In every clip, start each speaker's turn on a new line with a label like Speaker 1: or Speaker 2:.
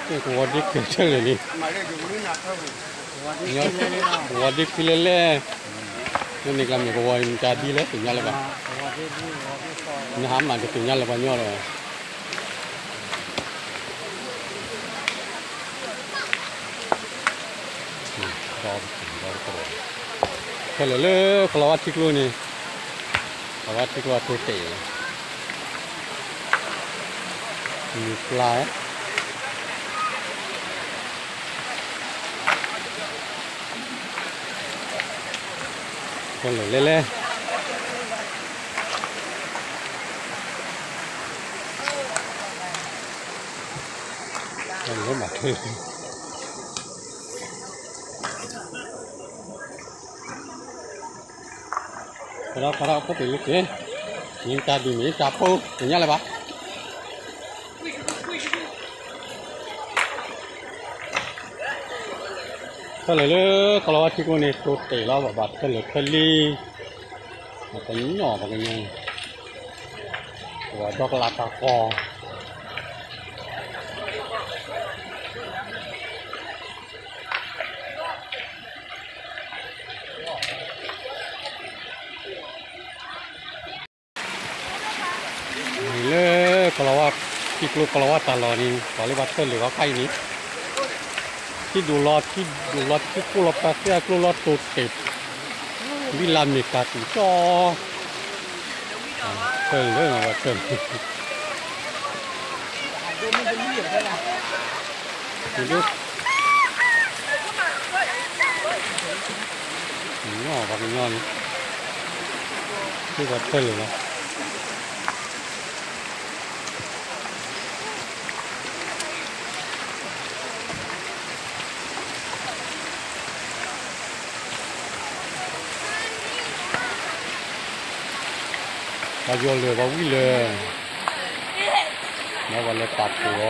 Speaker 1: นี่กูวัดดิขึ้นเช่เลยนี่วัดดิขึ้นเลยนี่กลางมีกูวัดมันจะดีเลยถึงยังเลยปะนี่หามมันจะถึงยังเลยปะย่อเลยรอเฉลยเลยขลาวัดทิกลูนี่ขลาวัดทิกลูตัวเต๋มีปลาเฉลยเลยเฉลยมาถึงKalau apa tu ni? Ini tadi ni siapa? Punya lah pak. Kalau hati kau ni tu telah babat keli, macam ni apa ni? Wadah kelapa kau. Kalau awak ikut kalau awak talon ni, kalau awak terlihat kai ni,ที่ดูรถที่กูรถตัดเสียกูรถตูดเก็บวิลามิกาติจอเชิงเรื่องว่าเชิงดูนี่ออกมาเป็นย้อนที่ว่าเชิงเลยมาโยนเลยว่าวิ่งเลยมาวันเลยตัดตัว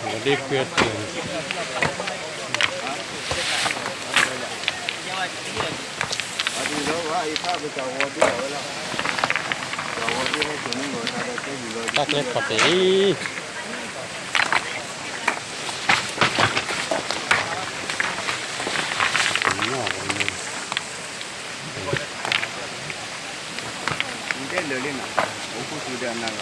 Speaker 1: วันนี้เกิดtak lihat kopi. Mungkin lelaki nak, aku sudah nak.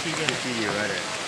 Speaker 1: Tiga ada.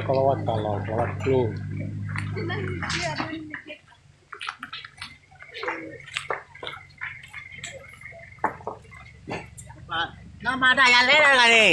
Speaker 1: Kalau wat flu.
Speaker 2: Nama ada yang lain lagi.